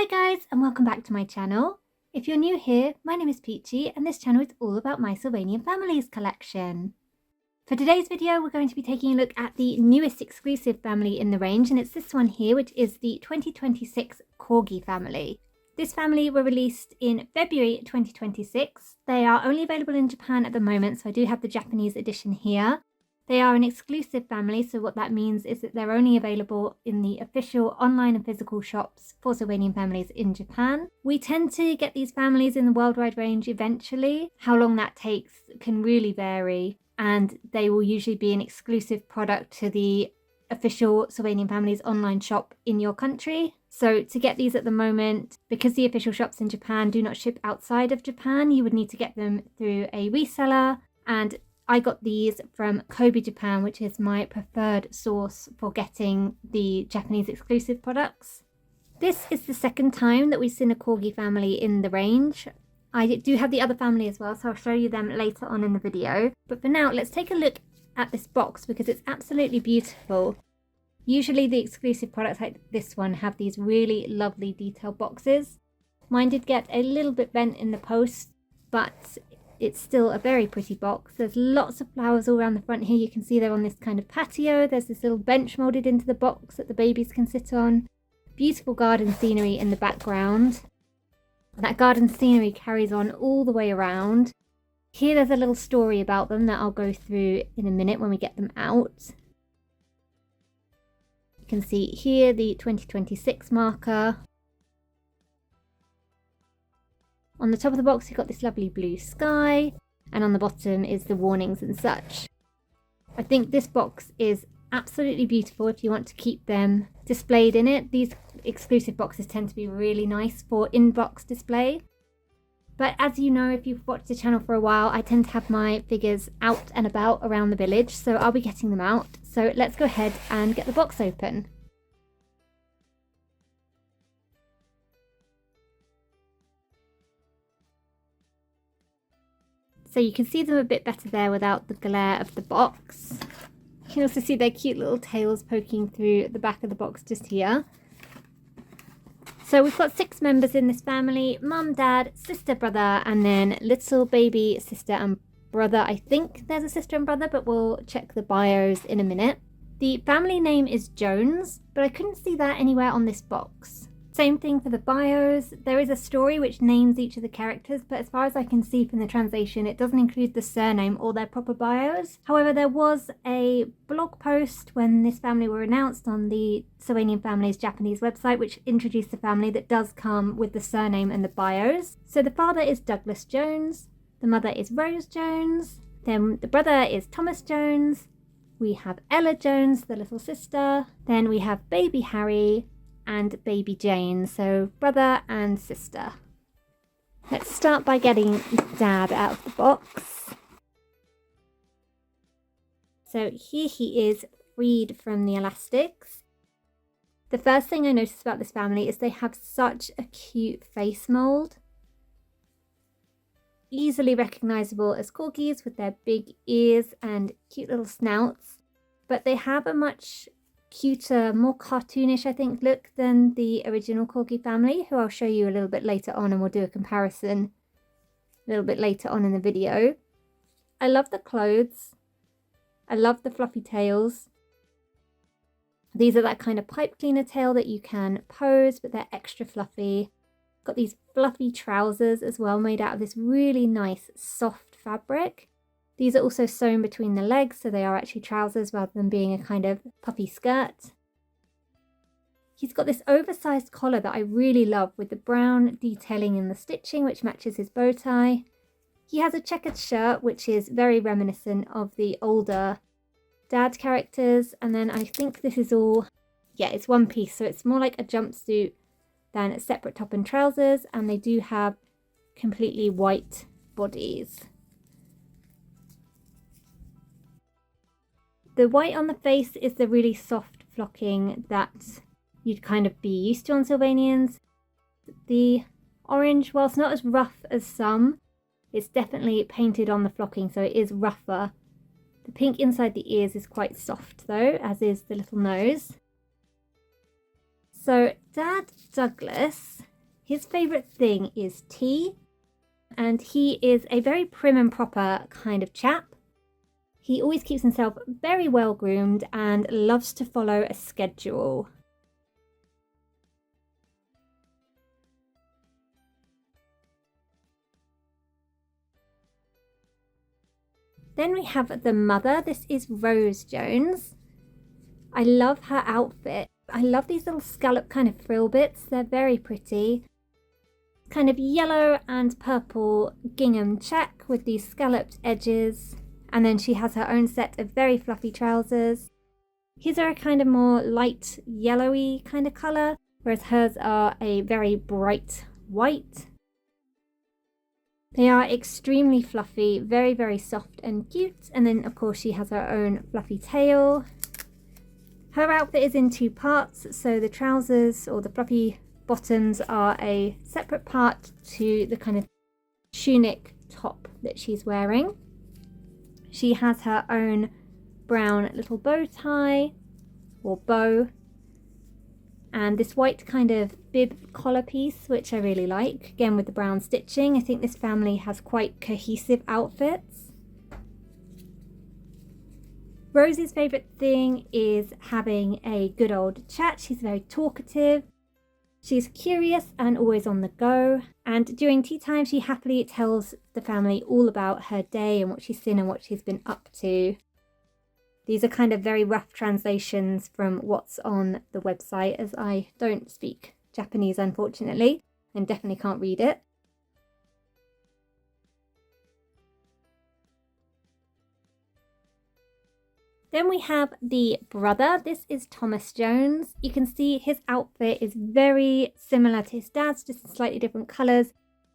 Hi guys, and welcome back to my channel. If you're new here, my name is Peachy and this channel is all about my Sylvanian Families collection. For today's video, we're going to be taking a look at the newest exclusive family in the range, and it's this one here, which is the 2026 Corgi family. This family were released in February 2026. They are only available in Japan at the moment, so I do have the Japanese edition here. They are an exclusive family, so what that means is that they're only available in the official online and physical shops for Sylvanian Families in Japan. We tend to get these families in the worldwide range eventually. How long that takes can really vary, and they will usually be an exclusive product to the official Sylvanian Families online shop in your country. So to get these at the moment, because the official shops in Japan do not ship outside of Japan, you would need to get them through a reseller, and I got these from Kobee Japan, which is my preferred source for getting the Japanese exclusive products. This is the second time that we've seen a Corgi family in the range. I do have the other family as well, so I'll show you them later on in the video. But for now, let's take a look at this box because it's absolutely beautiful. Usually the exclusive products like this one have these really lovely detailed boxes. Mine did get a little bit bent in the post, but it's still a very pretty box. There's lots of flowers all around the front here. You can see they're on this kind of patio. There's this little bench moulded into the box that the babies can sit on. Beautiful garden scenery in the background. And that garden scenery carries on all the way around. Here there's a little story about them that I'll go through in a minute when we get them out. You can see here the 2026 marker. On the top of the box, you've got this lovely blue sky, and on the bottom is the warnings and such. I think this box is absolutely beautiful if you want to keep them displayed in it. These exclusive boxes tend to be really nice for in-box display. But as you know, if you've watched the channel for a while, I tend to have my figures out and about around the village, so I'll be getting them out. So let's go ahead and get the box open. So you can see them a bit better there without the glare of the box. You can also see their cute little tails poking through the back of the box just here. So we've got 6 members in this family: mum, dad, sister, brother, and then little baby sister and brother. I think there's a sister and brother, but we'll check the bios in a minute. The family name is Jones, but I couldn't see that anywhere on this box. Same thing for the bios. There is a story which names each of the characters, but as far as I can see from the translation, it doesn't include the surname or their proper bios. However, there was a blog post when this family were announced on the Sylvanian Families Japanese website, which introduced the family, that does come with the surname and the bios. So the father is Douglas Jones, the mother is Rose Jones, then the brother is Thomas Jones, we have Ella Jones, the little sister, then we have baby Harry, and baby Jane, so brother and sister. Let's start by getting dad out of the box. So here he is, freed from the elastics. The first thing I noticed about this family is they have such a cute face mould. Easily recognisable as corgis with their big ears and cute little snouts, but they have a much cuter, more cartoonish, I think, look than the original Corgi family, who I'll show you a little bit later on, and we'll do a comparison a little bit later on in the video. I love the clothes. I love the fluffy tails. These are that kind of pipe cleaner tail that you can pose, but they're extra fluffy. Got these fluffy trousers as well, made out of this really nice soft fabric. These are also sewn between the legs, so they are actually trousers rather than being a kind of puffy skirt. He's got this oversized collar that I really love, with the brown detailing in the stitching, which matches his bow tie. He has a checkered shirt, which is very reminiscent of the older dad characters. And then I think this is all, yeah, it's one piece, so it's more like a jumpsuit than a separate top and trousers. And they do have completely white bodies. The white on the face is the really soft flocking that you'd kind of be used to on Sylvanians. The orange, whilst not as rough as some, it's definitely painted on the flocking, so it is rougher. The pink inside the ears is quite soft though, as is the little nose. So Dad Douglas His favourite thing is tea, and he is a very prim and proper kind of chap. He always keeps himself very well groomed and loves to follow a schedule. Then we have the mother. This is Rose Jones. I love her outfit. I love these little scallop kind of frill bits. They're very pretty. Kind of yellow and purple gingham check with these scalloped edges. And then she has her own set of very fluffy trousers. His are a kind of more light yellowy kind of colour, whereas hers are a very bright white. They are extremely fluffy, very, very soft and cute. And then, of course, she has her own fluffy tail. Her outfit is in two parts, so the trousers or the fluffy bottoms are a separate part to the kind of tunic top that she's wearing. She has her own brown little bow tie or bow, and this white kind of bib collar piece, which I really like, again with the brown stitching. I think this family has quite cohesive outfits. Rose's favourite thing is having a good old chat. She's very talkative. She's curious and always on the go. And during tea time, she happily tells the family all about her day and what she's seen and what she's been up to. These are kind of very rough translations from what's on the website, as I don't speak Japanese, unfortunately, and definitely can't read it. Then we have the brother. This is Thomas Jones. You can see his outfit is very similar to his dad's, just in slightly different colours,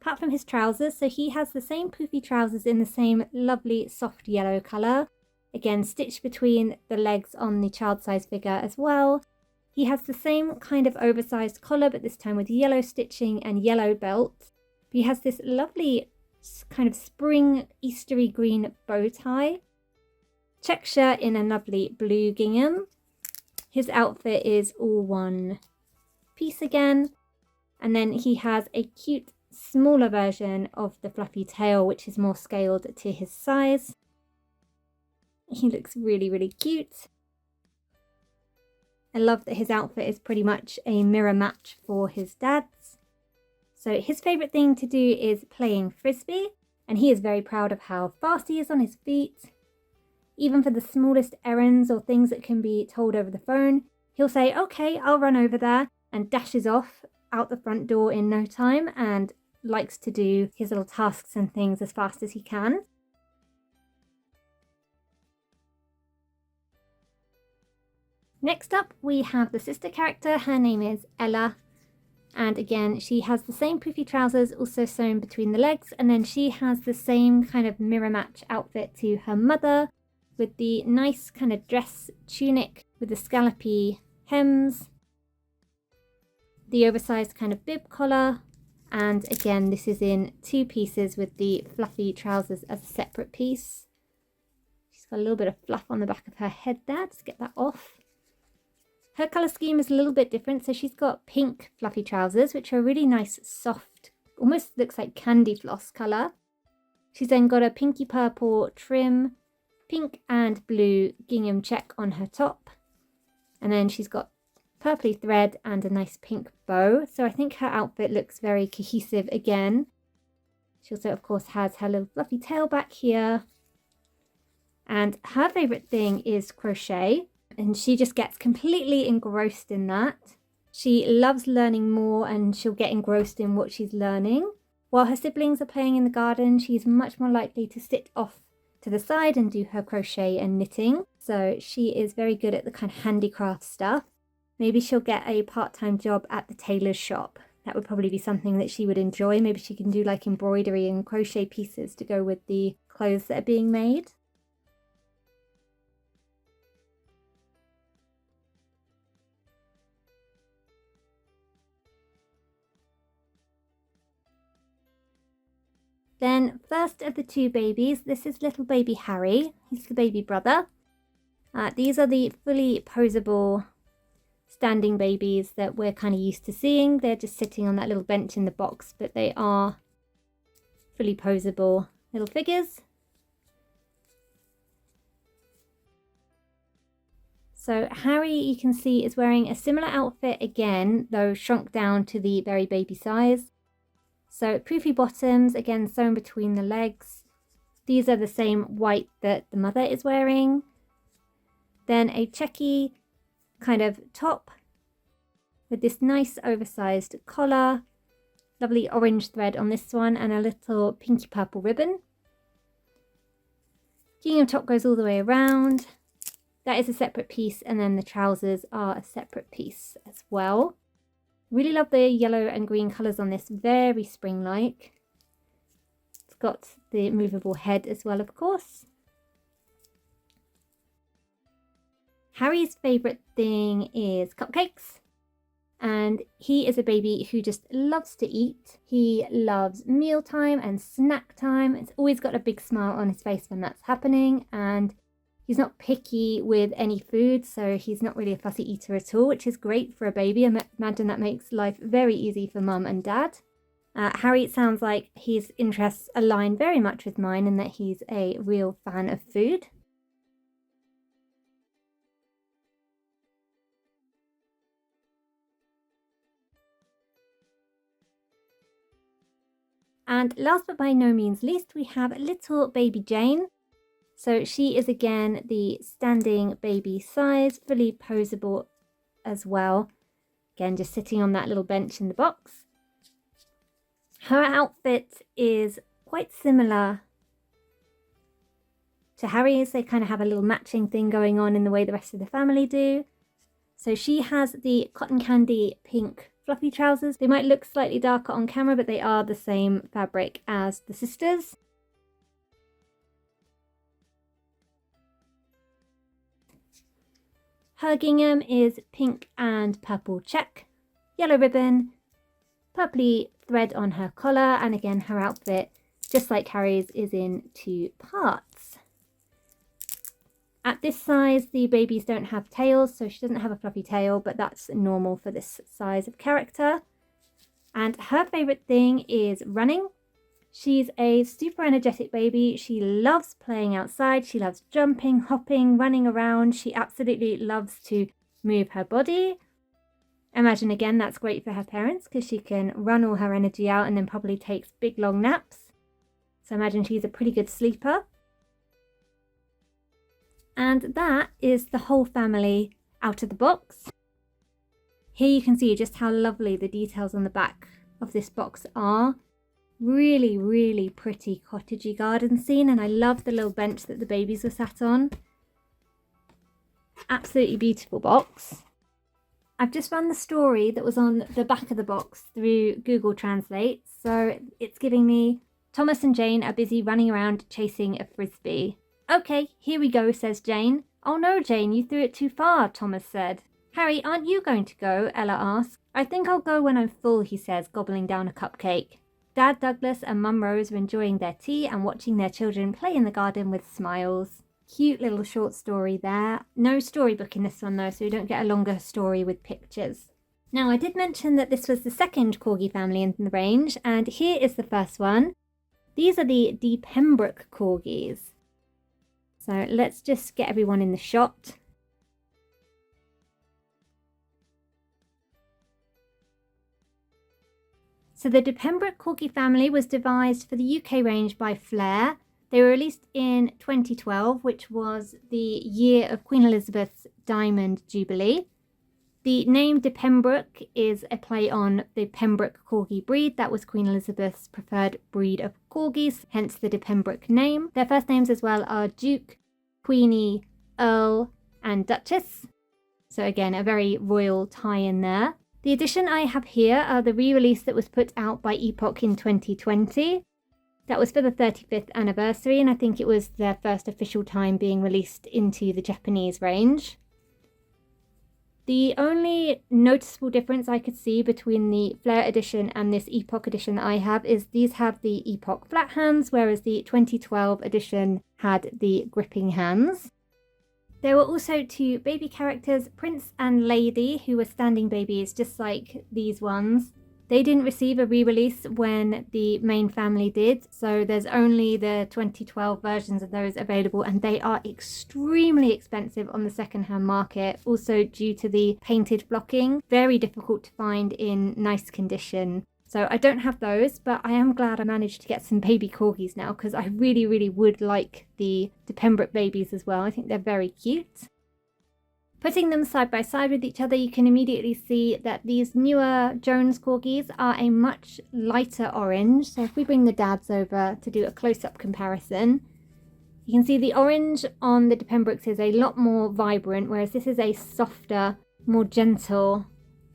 apart from his trousers. So he has the same poofy trousers in the same lovely soft yellow colour. Again, stitched between the legs on the child-size figure as well. He has the same kind of oversized collar, but this time with yellow stitching and yellow belt. He has this lovely kind of spring Eastery green bow tie. Check shirt in a lovely blue gingham. His outfit is all one piece again. And then he has a cute, smaller version of the fluffy tail, which is more scaled to his size. He looks really, really cute. I love that his outfit is pretty much a mirror match for his dad's. So his favourite thing to do is playing frisbee, and he is very proud of how fast he is on his feet. Even for the smallest errands or things that can be told over the phone, he'll say, "Okay, I'll run over there," and dashes off out the front door in no time and likes to do his little tasks and things as fast as he can. Next up, we have the sister character. Her name is Ella. And again, she has the same poofy trousers, also sewn between the legs. And then she has the same kind of mirror match outfit to her mother, with the nice kind of dress tunic with the scallopy hems, the oversized kind of bib collar. And again, this is in two pieces with the fluffy trousers as a separate piece. She's got a little bit of fluff on the back of her head there. Just get that off. Her colour scheme is a little bit different. So she's got pink fluffy trousers, which are a really nice, soft, almost looks like candy floss colour. She's then got a pinky purple trim, pink and blue gingham check on her top. And then she's got purpley thread and a nice pink bow. So I think her outfit looks very cohesive again. She also, of course, has her little fluffy tail back here. And her favourite thing is crochet. And she just gets completely engrossed in that. She loves learning more and she'll get engrossed in what she's learning. While her siblings are playing in the garden, she's much more likely to sit off to the side and do her crochet and knitting. So she is very good at the kind of handicraft stuff. Maybe she'll get a part-time job at the tailor's shop. That would probably be something that she would enjoy. Maybe she can do like embroidery and crochet pieces to go with the clothes that are being made. Then first of the two babies, this is little baby Harry. He's the baby brother. These are the fully posable standing babies that we're kind of used to seeing. They're just sitting on that little bench in the box, but they are fully posable little figures. So Harry, you can see, is wearing a similar outfit again, though shrunk down to the very baby size. So poofy bottoms, again sewn between the legs. These are the same white that the mother is wearing. Then a checky kind of top with this nice oversized collar. Lovely orange thread on this one and a little pinky purple ribbon. Gingham top goes all the way around. That is a separate piece, and then the trousers are a separate piece as well. Really love the yellow and green colours on this, very spring-like. It's got the movable head as well, of course. Harry's favourite thing is cupcakes. And he is a baby who just loves to eat. He loves mealtime and snack time. It's always got a big smile on his face when that's happening. And he's not picky with any food, so he's not really a fussy eater at all, which is great for a baby. I imagine that makes life very easy for mum and dad. Harry, it sounds like his interests align very much with mine in that he's a real fan of food. And last but by no means least, we have little baby Jane. So she is again the standing baby size, fully posable as well. Again, just sitting on that little bench in the box. Her outfit is quite similar to Harry's. They kind of have a little matching thing going on in the way the rest of the family do. So she has the cotton candy pink fluffy trousers. They might look slightly darker on camera, but they are the same fabric as the sisters. Her gingham is pink and purple check, yellow ribbon, purpley thread on her collar, and again her outfit, just like Harry's, is in two parts. At this size, the babies don't have tails, so she doesn't have a fluffy tail, but that's normal for this size of character. And her favourite thing is running. She's a super energetic baby. She loves playing outside. She loves jumping, hopping, running around. She absolutely loves to move her body. Imagine again, that's great for her parents because she can run all her energy out and then probably takes big long naps. So imagine she's a pretty good sleeper. And that is the whole family out of the box. Here you can see just how lovely the details on the back of this box are. Really, really pretty cottagey garden scene, and I love the little bench that the babies were sat on. Absolutely beautiful box. I've just run the story that was on the back of the box through Google Translate, so it's giving me Thomas and Jane are busy running around chasing a frisbee. Okay, here we go, says Jane. Oh no, Jane, you threw it too far, Thomas said. Harry, aren't you going to go? Ella asked. I think I'll go when I'm full, he says, gobbling down a cupcake. Dad Douglas and Mum Rose were enjoying their tea and watching their children play in the garden with smiles. Cute little short story there. No storybook in this one though, so you don't get a longer story with pictures. Now, I did mention that this was the second Corgi family in the range, and here is the first one. These are the DePembrokes Corgis. So let's just get everyone in the shot. So the DePembrokes Corgi family was devised for the UK range by Flair. They were released in 2012, which was the year of Queen Elizabeth's Diamond Jubilee. The name DePembrokes is a play on the Pembroke Corgi breed. That was Queen Elizabeth's preferred breed of corgis, hence the DePembrokes name. Their first names as well are Duke, Queenie, Earl, and Duchess. So again, a very royal tie-in there. The edition I have here are the re-release that was put out by Epoch in 2020. That was for the 35th anniversary, and I think it was their first official time being released into the Japanese range. The only noticeable difference I could see between the Flair edition and this Epoch edition that I have is these have the Epoch flat hands, whereas the 2012 edition had the gripping hands. There were also 2 baby characters, Prince and Lady, who were standing babies just like these ones. They didn't receive a re-release when the main family did, so there's only the 2012 versions of those available, and they are extremely expensive on the second-hand market, also due to the painted blocking. Very difficult to find in nice condition. So I don't have those, but I am glad I managed to get some baby corgis now, because I really would like the DePembrokes babies as well. I think they're very cute. Putting them side by side with each other, you can immediately see that these newer Jones Corgis are a much lighter orange. So if we bring the dads over to do a close-up comparison, you can see the orange on the DePembrokes is a lot more vibrant, whereas this is a softer, more gentle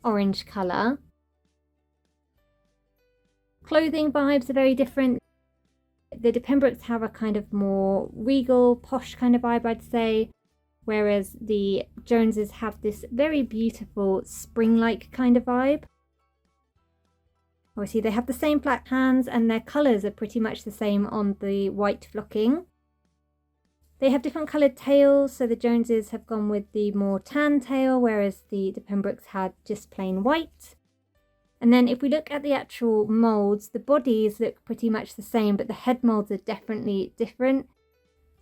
orange colour. Clothing vibes are very different. The DePembrokes have a kind of more regal, posh kind of vibe, I'd say. Whereas the Joneses have this very beautiful spring-like kind of vibe. Obviously they have the same black hands and their colours are pretty much the same on the white flocking. They have different coloured tails, so the Joneses have gone with the more tan tail, whereas the DePembrokes had just plain white. And then if we look at the actual moulds, the bodies look pretty much the same, but the head moulds are definitely different.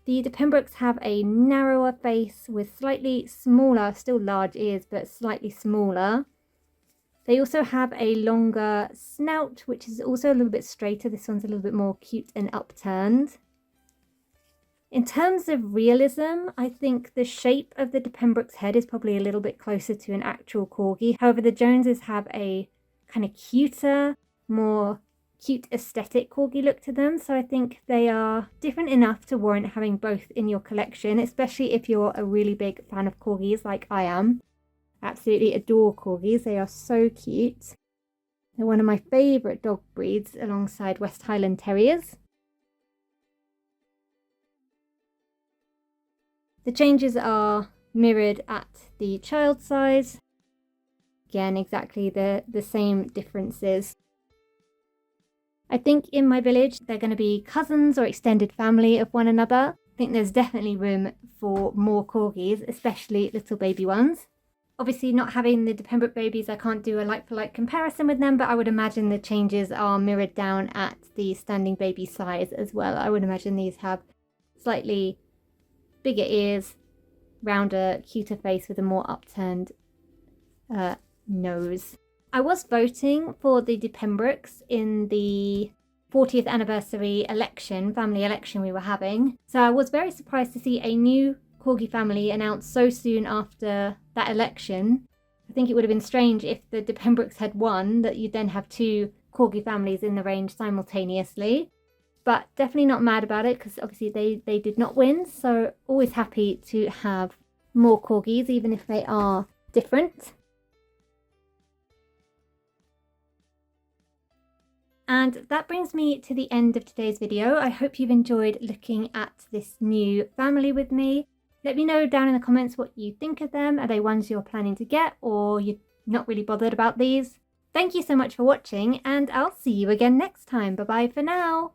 The DePembrokes have a narrower face with slightly smaller, still large ears, but slightly smaller. They also have a longer snout, which is also a little bit straighter. This one's a little bit more cute and upturned. In terms of realism, I think the shape of the DePembrokes head is probably a little bit closer to an actual corgi. However, the Joneses have a kind of cuter, more cute aesthetic corgi look to them, so I think they are different enough to warrant having both in your collection, especially if you're a really big fan of corgis like I am. Absolutely adore corgis, they are so cute. They're one of my favourite dog breeds alongside West Highland Terriers. The changes are mirrored at the child size. Again, exactly the same differences. I think in my village they're going to be cousins or extended family of one another. I think there's definitely room for more corgis, especially little baby ones. Obviously not having the DePembrokes babies, I can't do a like-for-like comparison with them, but I would imagine the changes are mirrored down at the standing baby size as well. I would imagine these have slightly bigger ears, rounder, cuter face with a more upturned nose. I was voting for the DePembrokes in the 40th anniversary election, family election we were having. So I was very surprised to see a new Corgi family announced so soon after that election. I think it would have been strange if the DePembrokes had won, that you'd then have 2 Corgi families in the range simultaneously. But definitely not mad about it, because obviously they did not win. So always happy to have more Corgis, even if they are different. And that brings me to the end of today's video. I hope you've enjoyed looking at this new family with me. Let me know down in the comments what you think of them. Are they ones you're planning to get, or you're not really bothered about these? Thank you so much for watching, and I'll see you again next time. Bye bye for now.